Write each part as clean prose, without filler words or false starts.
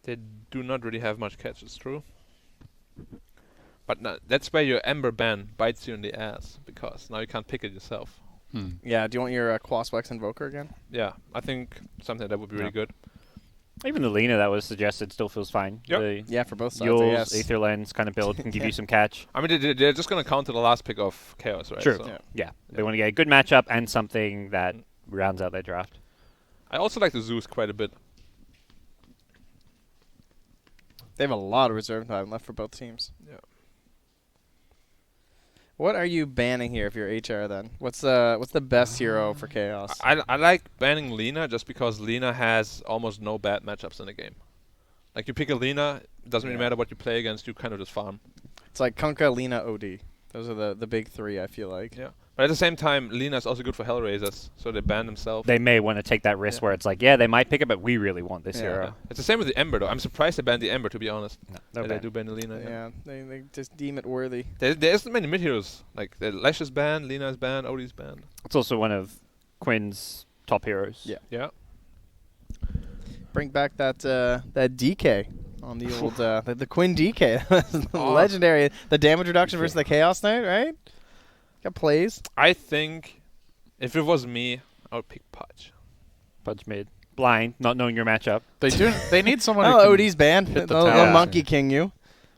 They do not really have much catch, it's true. But that's where your Ember ban bites you in the ass, because now you can't pick it yourself. Yeah, do you want your Quaswex Invoker again? Yeah, I think something that would be really good. Even the Lina that was suggested still feels fine. Yep. Yeah, for both sides, Yule's Aether Lens kind of build can give you some catch. I mean, they're just going to counter the last pick of Chaos, right? Sure. So Yeah. They want to get a good matchup and something that rounds out their draft. I also like the Zeus quite a bit. They have a lot of reserve time left for both teams. Yeah. What are you banning here if you're HR then? What's the best hero for Chaos? I like banning Lina just because Lina has almost no bad matchups in the game. Like, you pick a Lina, it doesn't really matter what you play against, you kind of just farm. It's like Kunkka, Lina, OD. Those are the big three, I feel like. Yeah. But at the same time, Lina is also good for HellRaisers, so they ban themselves. They may want to take that risk where it's like, yeah, they might pick it, but we really want this hero. Yeah. It's the same with the Ember, though. I'm surprised they banned the Ember, to be honest. No They do ban the Lina. Yeah, they just deem it worthy. There isn't many mid-heroes. Like, the Lash is banned, Lina is banned, Odie's banned. It's also one of Quinn's top heroes. Yeah. Yeah. Bring back that DK on the old the Quinn DK. Legendary. The damage reduction versus the Chaos Knight, right? Got plays. I think if it was me, I would pick Pudge. Pudge mid. Blind, not knowing your matchup. They need someone who Oh, can OD's banned. hit the They'll tower. Monkey King you.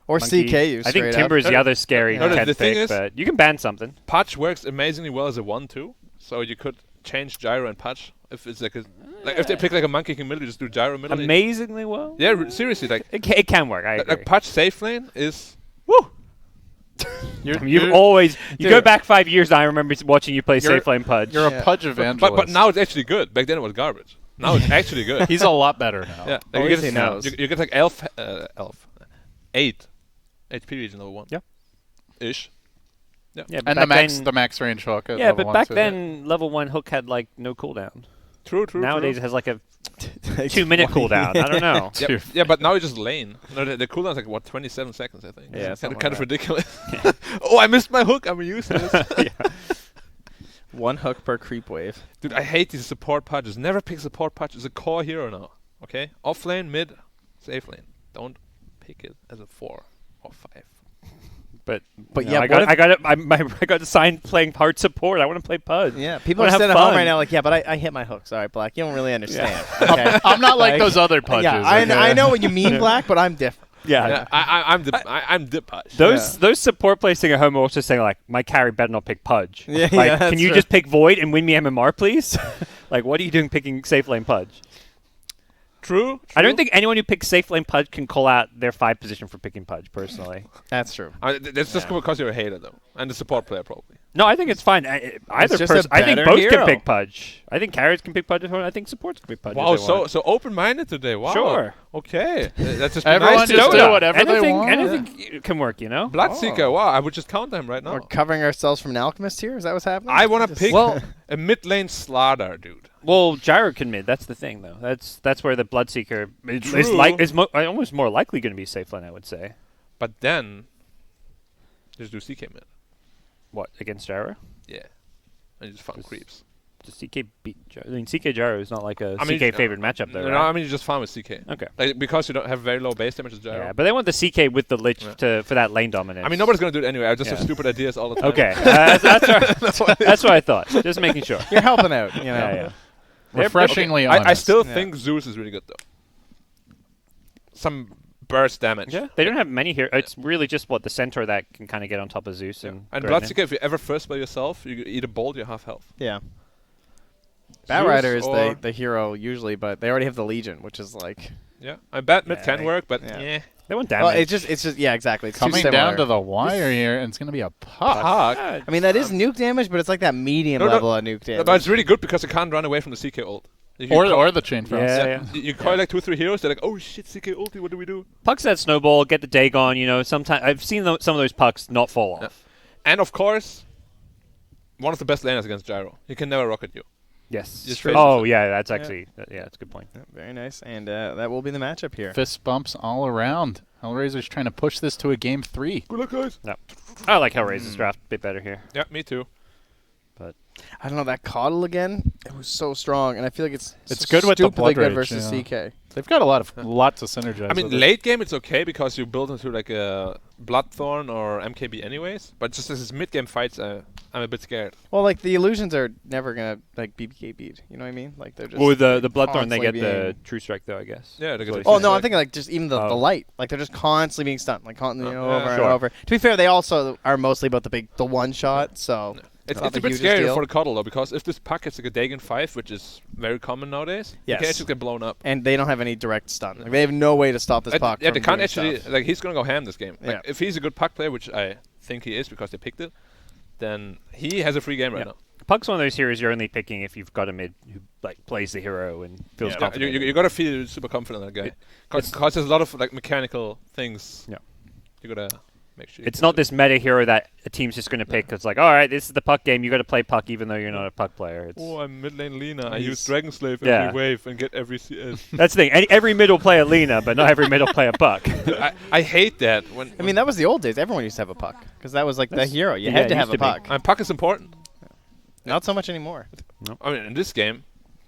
Or Monkey. CK you I think straight Timber's up. the other scary No, the 10th thing pick, is- but you can ban something. Pudge works amazingly well as a 1-2, so you could change Gyro and Pudge if it's like if they pick like a Monkey King middle, you just do Gyro middle. Amazingly well. Yeah, seriously, like It can work. I agree. like Pudge safe lane is woo. You've always go back 5 years. I remember watching you play safe lane Pudge. You're a Pudge evangelist. But now it's actually good. Back then it was garbage. Now it's actually good. he's a lot better now. Yeah, At like least he knows. you get like elf 8 HP region level 1. Yeah. Ish. Yeah. Yeah, but And back the max range hook. At yeah, level but one back too. then level 1 hook had like no cooldown. True. Nowadays it has like a 2-minute cooldown. I don't know. Yeah, but now you just lane. No, the cooldown's like what 27 seconds, I think. Yeah, it's something kind of like that. ridiculous. Oh, I missed my hook. I'm useless. One hook per creep wave. Dude, I hate these support Pudges. Never pick support Pudge. It's a core hero now. Okay, off lane, mid, safe lane. Don't pick it as a 4 or 5. But But you yeah, know, what I got assigned playing hard support. I want to play Pudge. Yeah, people I are wanna sitting have at home fun. right now like, yeah, but I hit my hook. Sorry, Black. You don't really understand. Okay? I'm not like those other Pudges. Yeah, okay? I know what you mean, Black, but I'm different. Yeah. I'm the Pudge. Those support players sitting at home are also saying like, my carry better not pick Pudge. Yeah, like, yeah, can that's you right. just pick Void and win me MMR, please? Like, what are you doing picking safe lane Pudge? True. I don't think anyone who picks safe lane Pudge can call out their 5 position for picking Pudge, personally. That's true. That's just because you're a hater, though, and the support player probably. No, I think it's fine. Either just a person. I think better both hero. can pick Pudge. I think carries can pick Pudge. I think supports can pick Pudge. Wow, if they want. so open-minded today. Wow. Sure. Okay. That's just Everyone nice to just know. do whatever they want. Anything can work, you know? Bloodseeker. Wow, I would just count them right now. We're covering ourselves from an alchemist here. Is that what's happening? I want to pick Well- a mid-lane Slardar, dude. Well, Gyro can mid. That's the thing, though. That's where the Bloodseeker is almost more likely going to be safe lane, I would say. But then, just do CK mid. What, against Gyro? Yeah. And you just farm creeps. Does CK beat Gyro? I mean, CK Gyro is not like a I mean, CK favorite matchup, though, No, right? I mean, you just farm with CK. Okay. Like, because you don't have very low base damage as Gyro. Yeah, but they want the CK with the Lich for that lane dominance. I mean, nobody's going to do it anyway. I just have stupid ideas all the time. Okay. That's what I thought. Just making sure. You're helping out. You know. Yeah. Refreshingly I honest. still think Zeus is really good, though. Some burst damage. Yeah, they don't have many here. It's really just the centaur that can kind of get on top of Zeus and And threaten him. Bloodseeker, if you ever first play yourself, you eat a bolt, you're half health. Yeah. Batrider is or- the hero usually, but they already have the Legion, which is like. Yeah, I bet mid Yeah, can work, but yeah. They want damage. Well, it's just yeah, exactly. It's too Coming similar. down to the wire here, and it's going to be a puck. Fuck. I mean, that is nuke damage, but it's like that medium level of nuke damage. But it's really good because it can't run away from the CK ult. Or the chain frost. Yeah. You call like 2-3 heroes, they're like, oh shit, CK ulti, what do we do? Pucks that snowball, get the Dagon. You know, sometimes I've seen some of those pucks not fall off. And of course, one of the best laners against Gyro. He can never rocket you. Yes. Just face Oh it. yeah, that's actually that's a good point. Yeah, very nice, and that will be the matchup here. Fist bumps all around. HellRaisers trying to push this to a game 3. Good luck, guys. No, I like HellRaisers draft a bit better here. Yeah, me too. But I don't know that Coddle again. It was so strong, and I feel like it's It's so good with the stupidly Blood good Rage, versus yeah. CK. They've got lots of synergize. I mean, with it. late game it's okay because you build into like a Bloodthorn or MKB anyways. But just as this mid game fights, I'm a bit scared. Well, like the illusions are never gonna like BBK beat. You know what I mean? Like they're just. With the Bloodthorn, they constantly get the being- True Strike though, I guess. Yeah, they get So the it's Oh just no, like- I'm thinking like just even the light. Like they're just constantly being stunned, like over Yeah, and sure. over. To be fair, they also are mostly about the one shot. So It's not a the bit hugest scary deal. for the cuddle though, because if this puck gets like a Dagon 5, which is very common nowadays, Yes. he can actually get blown up. and they don't have any direct stun. Like, they have no way to stop this puck. Yeah, from they can't doing actually. stuff. Like he's gonna go ham this game. Like, Yeah. if he's a good puck player, which I think he is because they picked it, then he has a free game right Yeah. now. Puck's one of those heroes you're only picking if you've got a mid who like plays the hero and feels Yeah, confident. you gotta feel super confident in that guy, because there's a lot of like mechanical things. Yeah. You gotta make sure. It's not this meta hero that a team's just going to pick. It's like, all right, this is the puck game. You got to play puck even though you're not a puck player. It's Oh, I'm mid lane Lina. I He's- use Dragon Slave Yeah. every wave and get every CS. That's the thing. Every mid will play a Lina, but not every mid will play a puck. I hate that. I mean, that was the old days. Everyone used to have a puck because that was like the hero. You yeah, had it to have used a to be. puck. and puck is important. Not so much anymore. I mean, in this game,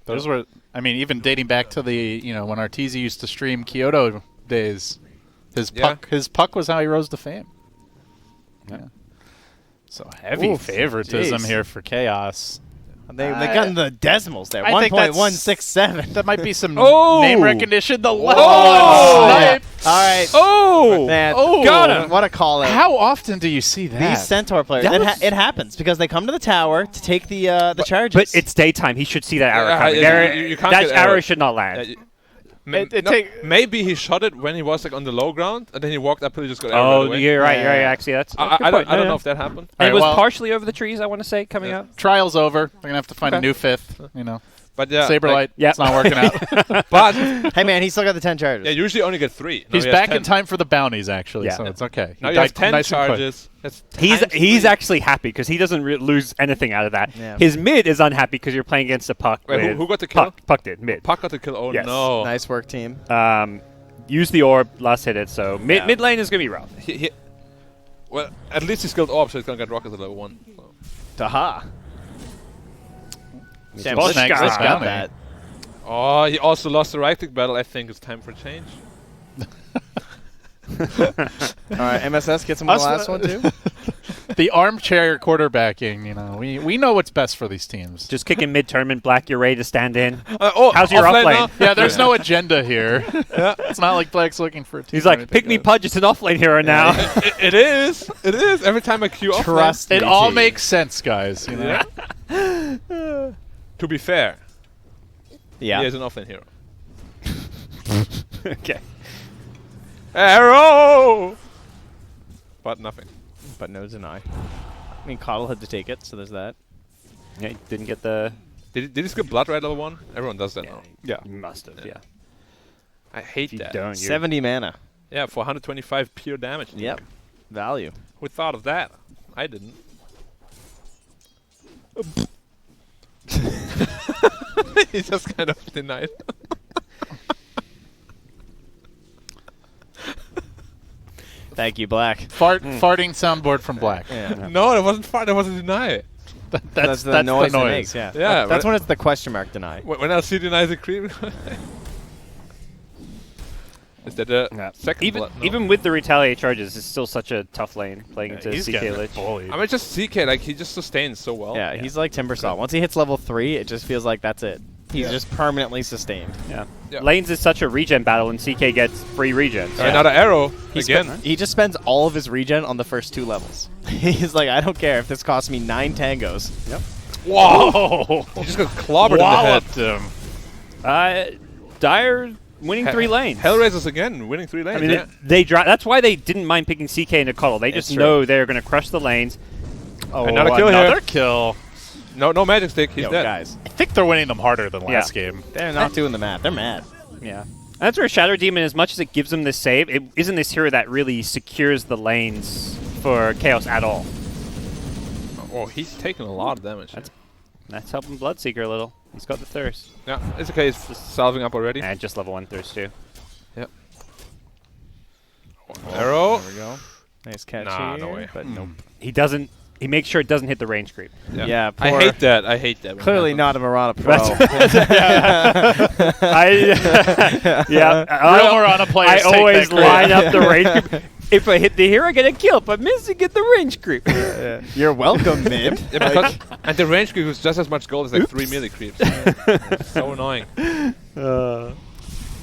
Those were, I mean, even dating back to the, when Arteezy used to stream Kyoto days, his Yeah. puck was how he rose to fame. Yeah. So heavy Oof, favoritism jeez. here for Chaos. They got in the decimals there. I think that's- 1.167. That might be some Oh! name recognition. The level Oh! one snipe. All right. oh, Man, got him. What a call out. How often do you see that? These Centaur players, it happens because they come to the tower to take the charges. But it's daytime. He should see that arrow Yeah, coming. yeah, There- you can't that get arrow arrow. should not land. Maybe he shot it when he was like on the low ground, and then he walked up and he just got arrowed Oh, right away. you're right. Yeah, You're right. yeah. Actually, that's a I good point. don't Yeah, know yeah. if that happened. And it Alright, was well- partially over the trees, I want to say, coming out. Trial's over. They're gonna have to find a Okay. new fifth. But yeah, Saberlight. like, Yeah. It's not working out. but hey, man, he still got the 10 charges. yeah, usually only get 3. Now He's he has back 10. in time for the bounties, actually. Yeah. So it's okay. Now He you have died 10 nice and quick. charges. That's He's times he's 3. actually happy because he doesn't lose anything out of that. Yeah. His mid is unhappy because you're playing against a puck. Wait, with who got the kill? Puck did mid. Puck got the kill. Oh Yes. no! Nice work, team. Use the orb, last hit it. So mid lane is gonna be rough. Well, at least he skilled orb, so he's gonna get rockets at level 1. So. Taha. Damn, Boss Lish snags got, this got bounty. that. Oh, he also lost the right click battle. I think it's time for a change. All right, MSS gets him on the last one, too. The armchair quarterbacking. We know what's best for these teams. Just kicking mid tournament, Black. You're ready to stand in. How's your off lane? Yeah, there's no agenda here. It's not like Black's looking for a team. He's or like, anything pick me, good. Pudge. It's an offlane hero now. It is. It is. Every time I queue off. Trust It me, all T. makes sense, guys. Yeah. To be fair, Yeah. he is an offlane hero. Okay. Arrow! But nothing. But no deny. I mean, Coddle had to take it, so there's that. Yeah, he didn't get the. Did he skip Blood Red level 1? Everyone does that now. Yeah, you must have. Yeah. I hate If you that. don't, you're 70 mana. Yeah, for 125 pure damage. Yep. Value. Who thought of that? I didn't. He just kind of denied. Thank you, Black. Farting soundboard from Black. Yeah. No, that wasn't far. That was a deny. That's the noise the it noise. makes, yeah. Yeah, That's but- when it's the question mark deny. When LC denies a creep. Is that a second Even blood? No. even with the retaliate charges, it's still such a tough lane playing into He's CK getting Lich. bullied. I mean, just CK, like, he just sustains so well. Yeah, he's like Timbersaw. Once he hits level 3, it just feels like that's it. He's Yeah. just permanently sustained. Yeah. Yeah. Lanes is such a regen battle, and CK gets free regen. So Another arrow, again. He just spends all of his regen on the first 2 levels. He's like, I don't care if this costs me 9 tangos. Yep. Whoa! He just got clobbered in the head. Walloped him. Dire winning 3 lanes. HellRaisers again, winning 3 lanes. I mean, yeah. they that's why they didn't mind picking CK into Cuddle. They It's just true. know they're going to crush the lanes. Oh, Another kill here. another kill. No magic stick. He's Yo, dead. guys, I think they're winning them harder than last Yeah. game. they're not doing the math. They're mad. Yeah. And that's where Shadow Demon, as much as it gives them this save, it isn't this hero that really secures the lanes for Chaos at all. Oh, he's taking a lot of damage. That's helping Bloodseeker a little. He's got the thirst. Yeah, it's okay. He's just salving up already. And just level 1 thirst too. Yep. Arrow. There we go. Nice catch Nah, here, no way. But nope. He doesn't he makes sure it doesn't hit the range creep. Yeah, I poor- hate that. I hate that. when Clearly it not a Mirana Pro. Real Mirana players I take always that creep. line up the range creep. If I hit the hero, I get a kill. If I miss, I get the range creep. You're welcome, mid. happens. Yeah, because, and the range creep is just as much gold as like 3 melee creeps. It's so annoying.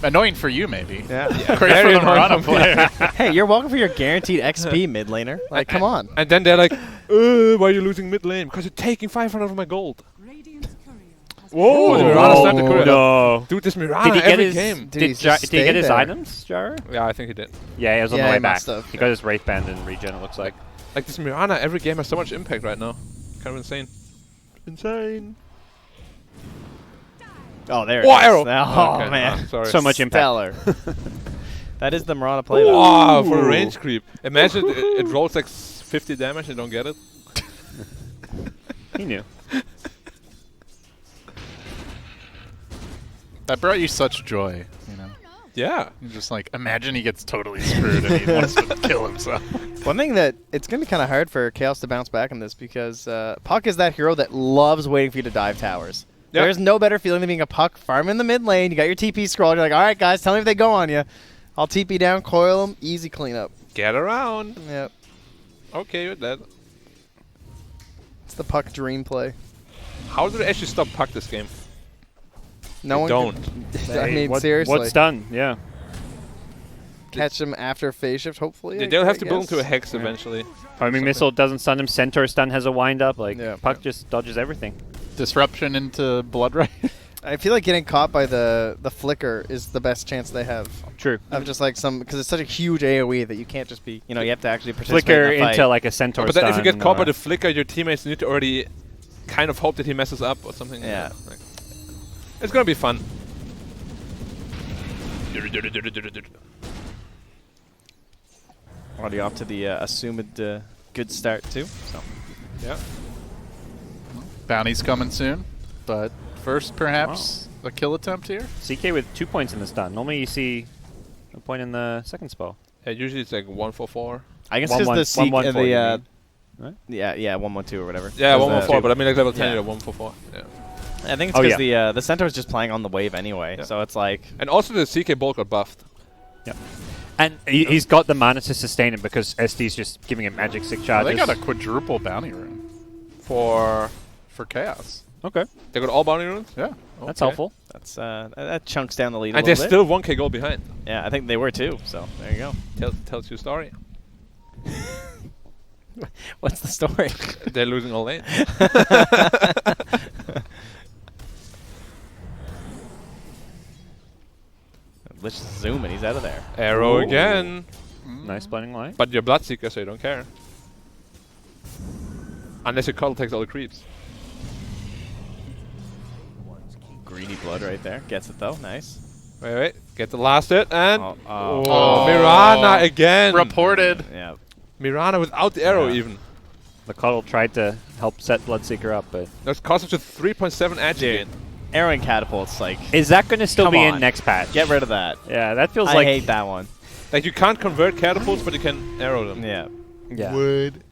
Annoying for you, maybe. Yeah. Great for Very the annoying Mirana for me. player. Hey, you're welcome for your guaranteed XP mid laner. Like, come on. And then they're like, why are you losing mid lane? Because you're taking 500 of my gold. Whoa, the Mirana snapped the courier. No. Dude, this Mirana Did he get every his? game. Dude, he's Did just he stayed get his there. items, Jar? Yeah, I think he did. Yeah, he was on Yeah, the way he back. must have. He got his Wraith Band and regen. It looks like. Like this Mirana every game has so much impact right now. Kind of insane. Insane. Oh, there it Oh, is. arrow. Oh, Okay, man. sorry. So much impact. Stellar. That is the Mirana play. though. Wow, for a range creep. Imagine it rolls like 50 damage and you don't get it. He knew. That brought you such joy, you know. Yeah. You're just like, imagine he gets totally screwed and he wants to kill himself. One thing that it's going to be kind of hard for Chaos to bounce back in this because Puck is that hero that loves waiting for you to dive towers. Yep. There's no better feeling than being a Puck farming in the mid lane. You got your TP scroll. You're like, all right, guys, tell me if they go on you. I'll TP down, coil them, easy cleanup. Get around. Yep. Okay with that. It's the Puck dream play. How do they actually stop Puck this game? No They one don't. Could, I mean, What- seriously. What's done? Yeah. Catch him after phase shift, hopefully. They'll I have to build guess. into a hex eventually. Homing missile doesn't stun him. Centaur stun has a wind up. Like Yeah. Puck just dodges everything. Disruption into Blood Right. I feel like getting caught by the flicker is the best chance they have. True. Of just like some, because it's such a huge AoE that you can't just be, you know, you have to actually participate Flicker in the fight. into like a Centaur But then if you stun get caught by or- the flicker, your teammates need to already kind of hope that he messes up or something. Yeah. Like, it's gonna be fun. Already off to the assumed good start too. So Yeah. Bounty's coming soon. But first, perhaps, a kill attempt here. CK with 2 points in the stun. Normally you see a point in the second spell. Yeah, usually it's like 1 for 4. I guess One, because one, the seek one, and four, you the mean, right? yeah 1-1-2 or whatever. Yeah, 1 for Because, 4, but I mean like level 10 yeah. you're 1 for 4. Yeah. I think it's Oh, because yeah. the Centaur is just playing on the wave anyway, Yeah. so it's like And also the CK bolt got buffed. Yep. And he's got the mana to sustain it because SD's just giving him magic 6 Oh, charges. they got a quadruple bounty rune For Chaos. Okay. they got all bounty runes? Yeah. That's Okay. helpful. that's that chunks down the lead a And they're little bit. still 1k gold behind. Yeah, I think they were too. So there you go. Tells you a story. What's the story? They're losing all lane. Let's just zoom and he's out of there. Arrow Ooh. again. Nice blending light. But you're Bloodseeker, so you don't care. Unless your cuddle takes all the creeps. Greedy blood right there. Gets it though. Nice. Wait. Get the last hit and... Oh. Mirana again. Reported. Yeah. Mirana without the arrow Yeah. even. The Cuddle tried to help set Bloodseeker up, but... That's cost us to 3.7 edge gain. Arrowing catapults, like, Is that going to still Come be on. in next patch? get rid of that. Yeah, that feels I like... hate that one. Like you can't convert catapults, but you can arrow them. Yeah. Yeah. Would.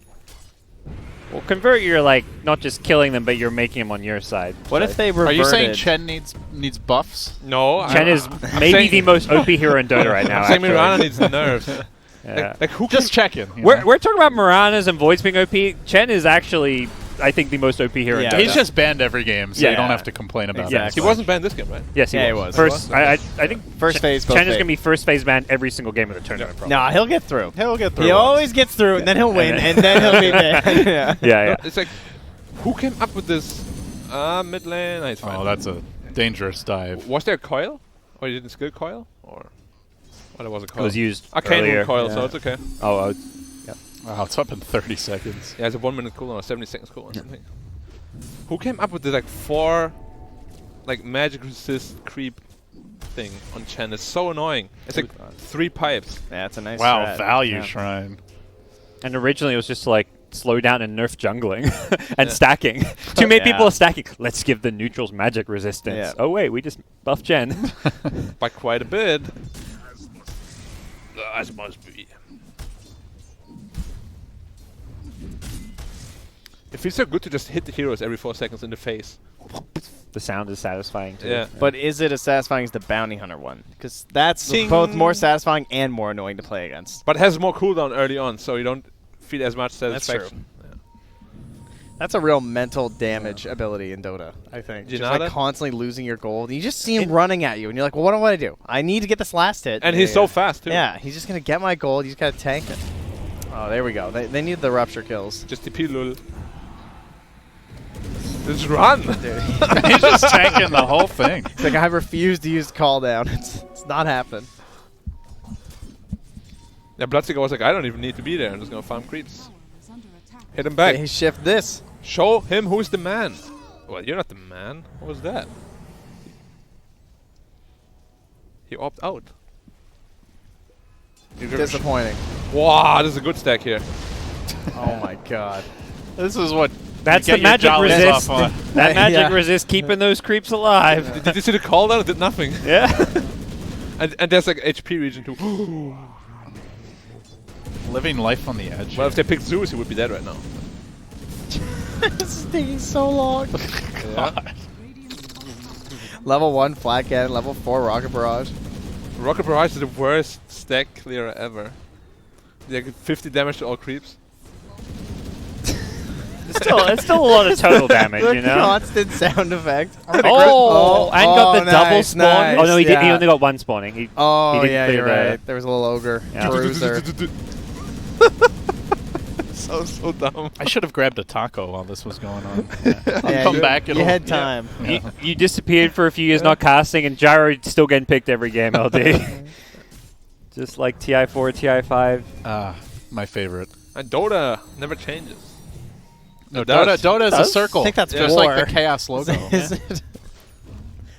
Well, convert, you're like, not just killing them, but you're making them on your side. What if they reverted? Are you saying Chen needs buffs? No. Chen is maybe saying- the most OP hero in Dota right now, I'm saying actually. Mirana needs nerfs. Yeah. Like who Just can... checking. you We're know? talking about Miranas and Voids being OP. Chen is actually, I think, the most OP hero in Yeah. Dota. He's just banned every game, so Yeah. you don't have to complain about Exactly. it. He wasn't banned this game, right? Yes, Yeah, he he was. was. First, He was? I think First phase, both Chen is phase. going to be first phase banned every single game of the tournament. Probably. Nah, he'll get through. He'll get through. He once. always gets through, and then he'll win, and then he'll be banned. Yeah. Yeah. It's like, who came up with this? Mid lane. It's fine. Oh, that's a dangerous dive. Was there a coil? Or you didn't skill coil? Or there was a It coil? was used Arcane earlier. Rune coil, Yeah. so it's okay. Oh, Wow, it's up in 30 seconds. Yeah, it's a 1 minute cooldown or 70 seconds cooldown or something. Who came up with the like 4 like magic resist creep thing on Chen? It's so annoying. It's like 3 pipes. Yeah, it's a nice Wow, strat. value Yeah. shrine. and originally it was just like slow down and nerf jungling and stacking. Too many Yeah. people are stacking. Let's give the neutrals magic resistance. Yeah. Oh wait, we just buffed Chen. By quite a bit. As must be. It feels so good to just hit the heroes every 4 seconds in the face. The sound is satisfying too. Yeah. But is it as satisfying as the Bounty Hunter one? Because that's Ting. both more satisfying and more annoying to play against. But it has more cooldown early on, so you don't feel as much That's satisfaction. That's a real mental damage ability in Dota, I think. Just Janata? like constantly losing your gold. You just see him running at you, and you're like, well, what do I do? I need to get this last hit. And he's so fast, too. Yeah, he's just going to get my gold. He's got to tank it. Oh, there we go. They need the rupture kills. Just TP lul. Just run! Dude. He's just tanking the whole thing. It's like, I refuse to use call down. It's not happening. Yeah, Bloodseeker was like, I don't even need to be there. I'm just going to farm creeps. Hit him back. He shift this. Show him who's the man. Well, you're not the man. What was that? He opted out. Disappointing. Wow, this is a good stack here. Oh my god. This is what That's you the get your magic jollies resist. off on. That magic Yeah. resist keeping those creeps alive. Did you see the call down? It did nothing. Yeah. And there's like HP region too. Living life on the edge. Well, if they picked Zeus, he would be dead right now. This is taking so long. Yeah. Level 1 flat cannon, level 4 rocket barrage. Rocket Barrage is the worst stack clearer ever. They get 50 damage to all creeps. It's still a lot of total damage, The you know? constant sound effect. Oh, and got the double nice, spawn. nice, Oh no, he didn't. He yeah. only got one spawning. He Oh, didn't yeah, clear you're the- right. There was a little ogre. Yeah. Bruiser. So dumb. I should have grabbed a taco while this was going on. I'll Yeah, come you- back. You It'll, had time. You disappeared for a few years not casting, and Gyro still getting picked every game, LD. Just like TI4, TI5. My favorite. And Dota never changes. No, It does. Dota is a Does? circle. I think that's just war. like the Chaos logo. Is it?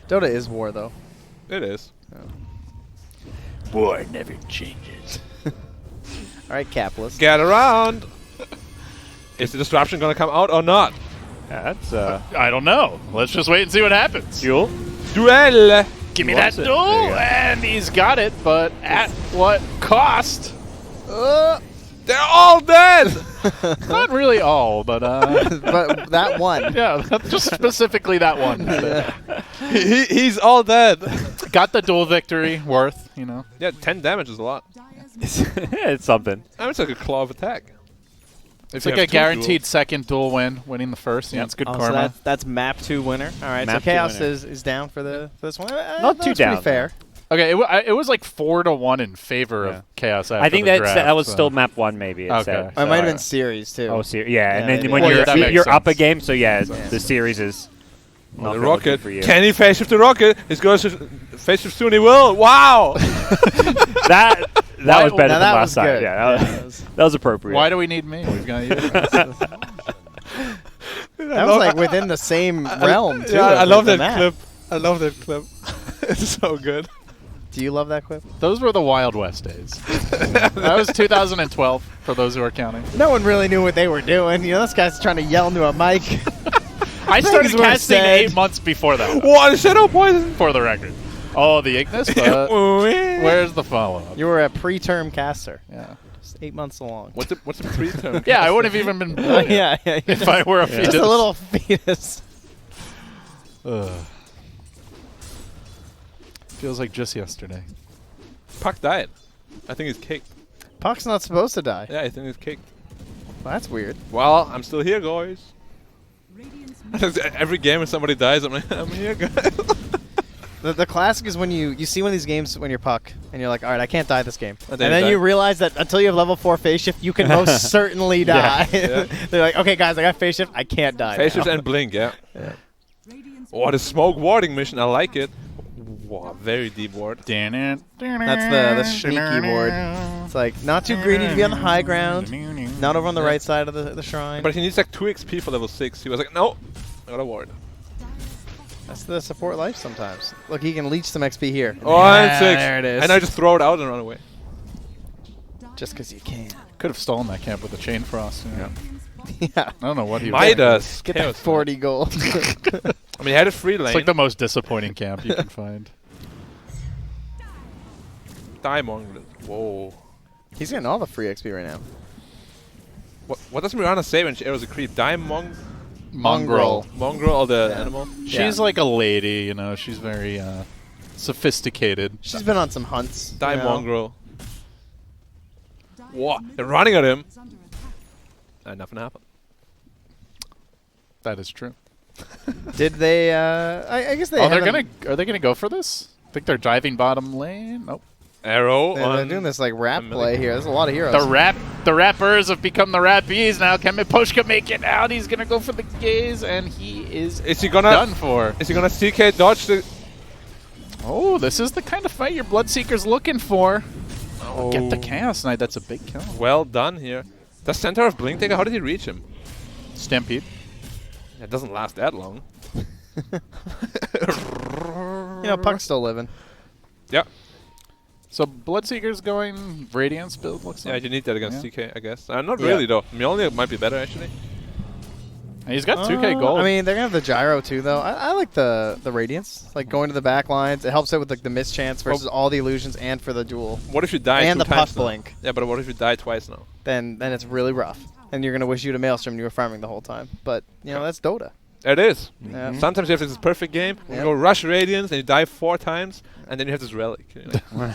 Dota is war, though. It is. War never changes. All right, capitalist. Get around! Is the disruption gonna come out or not? Yeah, that's I don't know. Let's just wait and see what happens. Duel. Duel! Give me Wants that it. duel, There you go. and he's got it, but at what cost? They're all dead! Not really all, but But that one. yeah, just specifically that one. He's all dead. Got the duel victory, worth, you know. Yeah, 10 damage is a lot. It's something. I mean, it's like a claw of attack. It's you like have a two guaranteed second duel win, winning the first. Yeah, it's good Oh, so karma. that's map 2 winner. All right, Map so 2 Chaos winner. is down for this one. Not too that's down, pretty fair. Okay, it was like 4-1 in favor Yeah. of Chaos. After I think the that draft, was so. still map 1 maybe. It Okay. said. Oh, it might have So- been series too. Oh, and Yeah, then maybe. when Well, you're yeah, that makes you're up a sense. game, so yeah, Yeah. the series is. Oh, not the gonna look good rocket. for you. Can he face shift the rocket? He's going to face shift soon. He will. Wow! That Why- was better Now than that last was time. good. Yeah, that was, that was appropriate. Why do we need me? We've got you. that was like within the same realm too. Yeah, I of love the that map. clip. I love that clip. It's so good. Do you love that clip? Those were the Wild West days. That was 2012, for those who are counting. No one really knew what they were doing. You know, this guy's trying to yell into a mic. I started Things were casting said. 8 months before that, What? Shadow poison? for the record. Oh, the Ignis? Where's the follow-up? You were a preterm caster. Yeah. Just 8 months along. What's the preterm? Yeah, I wouldn't have even been born yeah. if I were a fetus. Just a little fetus. Ugh. Feels like just yesterday. Puck died. I think he's kicked. Puck's not supposed to die. Yeah, I think he's kicked. Well, that's weird. Well, I'm still here, guys. Every game when somebody dies, I'm like, I'm here, guys. The classic is when you see one of these games when you're Puck, and you're like, all right, I can't die this game. And And then then you you die. realize that until you have level 4 phase shift, you can most certainly die. Yeah. They're like, okay, guys, I got phase shift. I can't die. Face now. shift and blink, yeah. Oh, the smoke warding mission, I like it. Wow, very deep ward. That's the sneaky ward. It's like, not too greedy to be on the high ground, not over on the right side of the shrine. But he needs like 2 XP for level 6. He was like, no, I got a ward. That's the support life sometimes. Look, he can leech some XP here. Oh, and Yeah, 6. there it is. And I just throw it out and run away. Just because you can. Could have stolen that camp with a chain frost. You know. Yeah. I don't know what he was Midas. Get Chaos that 40 gold. I mean, he had a free lane. It's like the most disappointing camp you can find. Die Mongrel. Whoa. He's getting all the free XP right now. What does Mirana say when she arrows a creep? Die Mongrel. Mongrel or the animal? She's like a lady, you know. She's very sophisticated. She's been on some hunts. Die you know. mongrel. Whoa, they're running at him. And nothing happened. That is true. Did they? I guess they. Oh, haven't- are they gonna go for this? I think they're driving bottom lane. Nope. Arrow They're on. doing this like rap a play here. There's a lot of heroes. The rappers have become the rappies now. Can Miposhka make it out? He's gonna go for the gaze, and he is Is he gonna done for. Is he gonna CK dodge the? Oh, this is the kind of fight your Bloodseeker's looking for. Oh, Get the Chaos Knight. That's a big kill. Well done here. The center of Blink Taker. How did he reach him? Stampede. It doesn't last that long. You know, Puck's still living. Yeah. So Bloodseeker's going Radiance build, looks Yeah, like. you need that against CK, I guess. Not Yeah. really though. Mjolnir might be better actually. And he's got 2k gold. I mean, they're gonna have the gyro too, though. I like the Radiance, like going to the back lines. It helps out with like the miss chance versus all the illusions, and for the duel. What if you die And two the times puff now? blink. Yeah, but what if you die twice now? Then it's really rough, and you're gonna wish you'd a Maelstrom and you were farming the whole time. But you know that's Dota. It is. Yeah. Sometimes you have this perfect game. You Yep. go rush Radiance and you die 4 times, and then you have this relic. You know.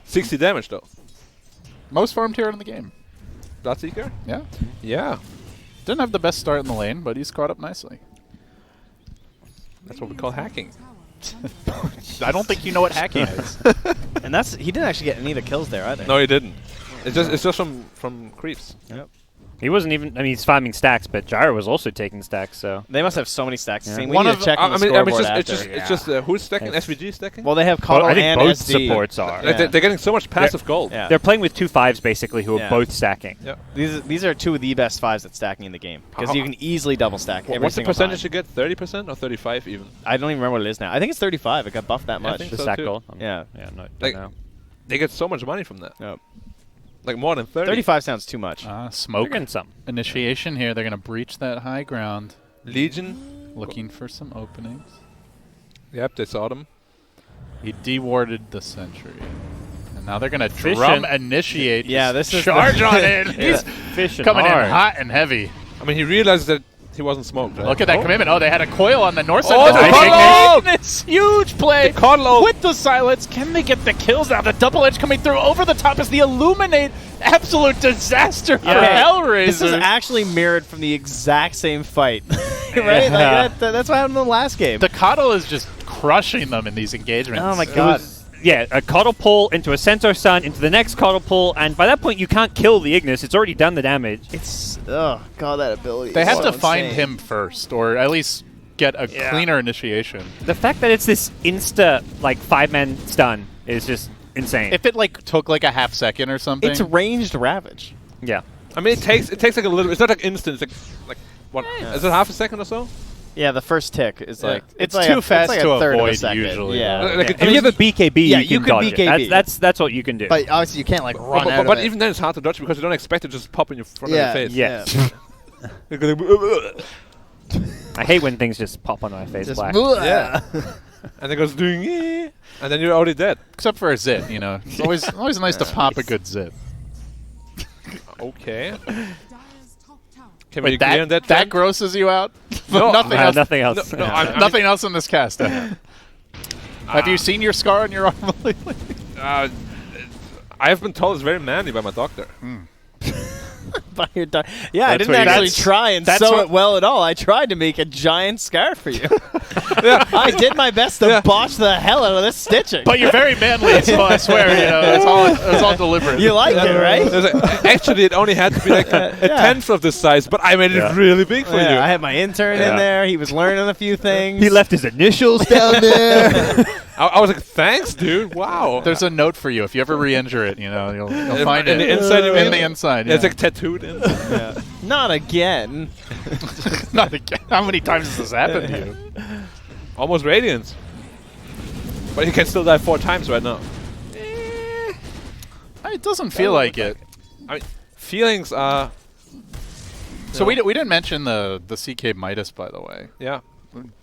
60 damage though. Most farmed hero in the game. Bloodseeker? Yeah. Yeah. Didn't have the best start in the lane, but he's caught up nicely. That's what we call hacking. I don't think you know what hacking is. And he didn't actually get any of the kills there either. No, he didn't. It's just from creeps. Yep. He wasn't even. I mean, he's farming stacks, but Gyro was also taking stacks. So They must have so many stacks. Yeah. See, we One need of to check on the it's scoreboard just after. it's just who's stacking? Yes. SVG stacking? Well, they have Well, Cuddle I think and both SD. supports are. Like, Yeah. they're getting so much passive gold. Yeah. They're playing with 2 5s basically, who Yeah. are both stacking. Yeah. These are two of the best 5s at stacking in the game because How- you can easily double stack every What's the single percentage time. you get? 30% or 35 even? I don't even remember what it is now. I think it's 35. It got buffed that Yeah, I much. think The so stack too. gold. Yeah. Yeah. No. Like- No. They get so much money from that. Yep. Like more than 30. 35 sounds too much. They're Smoke getting some. initiation here. They're going to breach that high ground. Legion. Looking for some openings. Yep, they saw them. He dewarded the sentry. And now they're going to Efficient. drum initiate. Yeah, this is charge on it. He's Fishing coming hard. in hot and heavy. I mean, he realized that he wasn't smoked, right? Look at that commitment. Oh, they had a coil on the north side. Oh, of the the fight. Carlo! This huge play Carlo! with the silence. Can they get the kills now? The double edge coming through over the top as the Illuminate. Absolute disaster for Yeah. HellRaisers. This is actually mirrored from the exact same fight, right? Yeah. Like that's what happened in the last game. The Coddle is just crushing them in these engagements. Oh my It god! was- yeah, a Coddle pull into a Centaur Sun, into the next Coddle pull, and by that point you can't kill the Ignis. It's already done the damage. It's god that ability. They is have so to find insane. him first, or at least get a Yeah. cleaner initiation. The fact that it's this insta, like, 5-man stun is just insane. If it like took like a half second or something. It's ranged Ravage. yeah. I mean, it takes like a little. It's not like instant. It's like what? Yeah. Is it half a second or so? Yeah, the first tick is Yeah. like It's like too a, fast it's like to a third of a avoid second. usually, Yeah. though. Like, yeah. it- If you have a BKB, Yeah, you you can can dodge it. BKB. That's what you can do. But obviously you can't like run But, out but of it. even then, it's hard to dodge because you don't expect it to just pop in your front yeah, of your face. Yeah. yeah. I hate when things just pop on my face Just black. Yeah. And it goes doing, and then you're already dead. except for a zit, you know. It's always nice to pop a good zit. Okay. Can we Wait, agree on that that? trend? grosses you out? No, nothing Nah, else. nothing else. No, Yeah. Nothing else in this cast. Have you seen your scar on your arm lately? I have been told it's very manly by my doctor. By your yeah, I That's didn't what you- actually that's- try and that's sew what- it well at all. I tried to make a giant scar for you. Yeah. I did my best to botch the hell out of this stitching. But you're very manly, so I swear, you know, it's all deliberate. you like it, right? It was like, actually, it only had to be like a Yeah. tenth of this size, but I made Yeah. it really big for Yeah, you. I had my intern in Yeah. there. He was learning a few things. He left his initials down there. I was like, thanks, dude. Wow. There's a note for you if you ever re-injure it. You know, you'll find in it the inside, you mean? in the inside. Yeah, it's yeah. like tattooed in. Yeah. Not again. Not again. How many times has this happened to you? Almost radiance. But he can still die 4 times right now. It doesn't feel like it. I mean, feelings are. So we didn't mention the CK Midas, by the way. Yeah.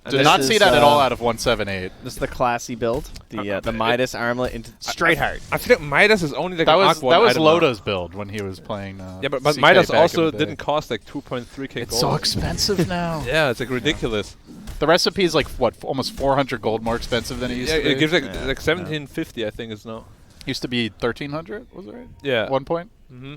Did not see that at all out of 178. This is the classy build. The Midas armlet into straight heart. I feel like Midas is only like That an was Aqua item now. Loda's build when he was playing. Yeah, but CK Midas back also in the day. didn't cost like 2.3k gold. It's so expensive now. Yeah, it's like ridiculous. The recipe is like what, almost 400 gold more expensive than it used Yeah, to be. it gives like 1750, I think it's now. Used to be 1300, was it right? Yeah. At one point. Mm-hmm.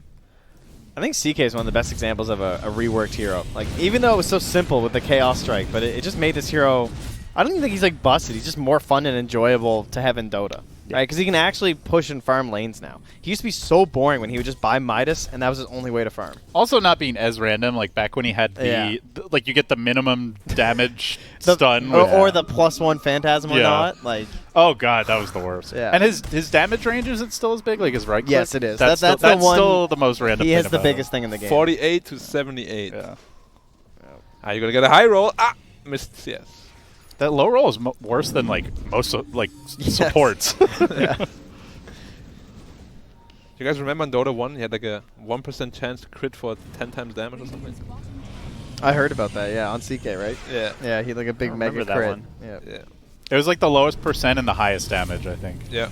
I think CK is one of the best examples of a reworked hero. Like, even though it was so simple with the Chaos Strike, but it just made this hero... I don't even think he's, like, busted. He's just more fun and enjoyable to have in Dota. Right? Because he can actually push and farm lanes now. He used to be so boring when he would just buy Midas, and that was his only way to farm. Also not being as random, like back when he had the... like, you get the minimum damage stun. Or the +1 Phantasm or not. Like... Oh, God, that was the worst. Yeah. And his damage range, is it still as big? Like his right click? Yes, it is. That's that's still, the one. still the most random He thing has the about biggest it. thing in the game. 48 to 78. Yeah. Ah, you're gonna get a high roll. Ah, missed CS. That low roll is worse than like most supports. You guys remember on Dota 1, he had like a 1% chance to crit for 10 times damage or something? I heard about that, yeah, on CK, right? Yeah. Yeah, he had like a big I mega remember that crit. one. Yeah. Yeah. It was like the lowest percent and the highest damage, I think. Yeah.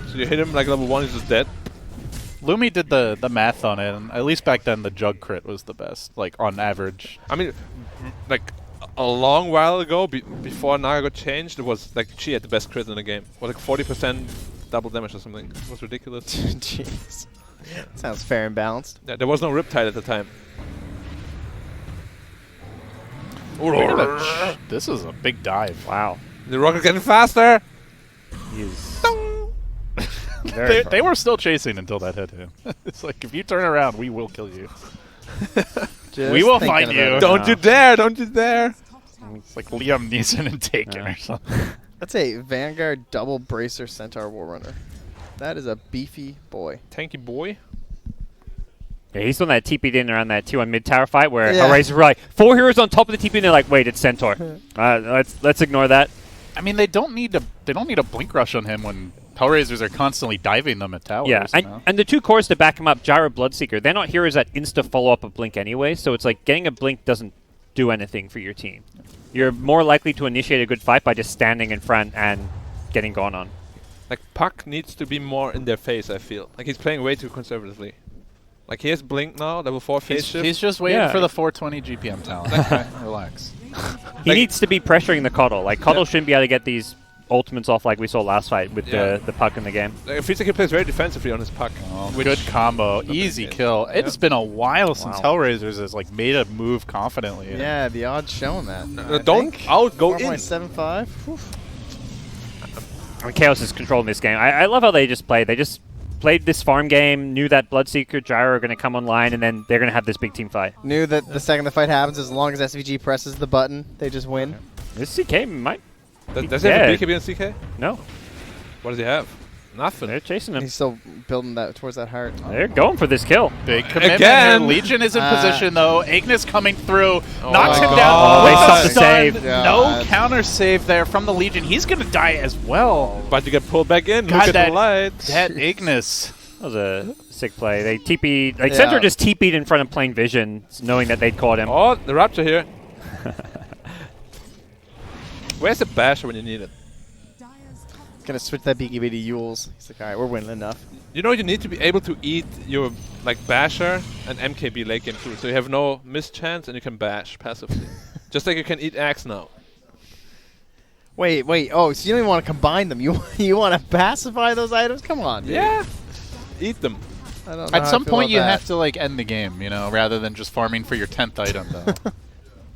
So you hit him like level 1, he's just dead. Lumi did the math on it, and at least back then the jug crit was the best, like on average. I mean, like a long while ago, before Naga got changed, it was like she had the best crit in the game. It was like 40% double damage or something. It was ridiculous. Jeez. Sounds fair and balanced. Yeah, there was no Riptide at the time. This is a big dive. Wow. The rocket getting faster. He's They were still chasing until that hit him. It's like, if you turn around, we will kill you. We will thinking find about you. it Don't now. you dare! Don't you dare! It's like Liam Neeson and Taken or something. That's a Vanguard double bracer Centaur Warrunner. That is a beefy boy. Tanky boy. Yeah, he's the one that TP'd in around that 2 on mid tower fight where Yeah. HellRaisers were like 4 heroes on top of the TP and they're like, wait, it's Centaur. Let's ignore that. I mean, they don't need a blink rush on him when HellRaisers are constantly diving them at towers. Yeah, you know? and the 2 cores to back him up, Gyro, Bloodseeker, they're not heroes that insta follow up a blink anyway, so it's like getting a blink doesn't do anything for your team. You're more likely to initiate a good fight by just standing in front and getting gone on. Like Puck needs to be more in their face, I feel. Like he's playing way too conservatively. Like he has Blink now, level 4 phase shift. He's just waiting Yeah. for the 420 GPM talent. Relax. He needs to be pressuring the Coddle. Like, Coddle shouldn't be able to get these ultimates off like we saw last fight with the Puck in the game. Like, it feels like he plays very defensively on his Puck. Oh, good combo. Easy kill. It's been a while since HellRaisers has like made a move confidently. Yeah, the odds showing that. Don't go in. 4.75. I mean, Chaos is controlling this game. I love how they just played. They just played this farm game, knew that Bloodseeker, Gyro are going to come online, and then they're going to have this big team fight. Knew that the second the fight happens, as long as SVG presses the button, they just win. This CK might... Does he have a BKB and CK? No. What does he have? Nothing. They're chasing him. He's still building that towards that heart. They're going for this kill. Big commitment Again! here. Legion is in position though. Ignis coming through. Oh knocks my him God. down. They with stopped the the stun. save. No God. counter save there from the Legion. He's going to die as well. But you get pulled back in. God, Look at that- the lights. That Ignis. That was a sick play. They TP'd... Like, Centaur Yeah. just TP'd in front of plain vision, knowing that they'd caught him. Oh, the Rapture here. Where's the Basher when you need it? Gonna switch that BKB to Yules. He's like, all right, we're winning enough. You know you need to be able to eat your like Basher and MKB late game too, so you have no miss chance and you can bash passively. Just like you can eat Axe now. Wait. Oh, so you don't even want to combine them. You want to pacify those items? Come on, dude. Yeah. Eat them. I don't know At how some I feel point, about you that. have to like end the game, you know, rather than just farming for your 10th item, though.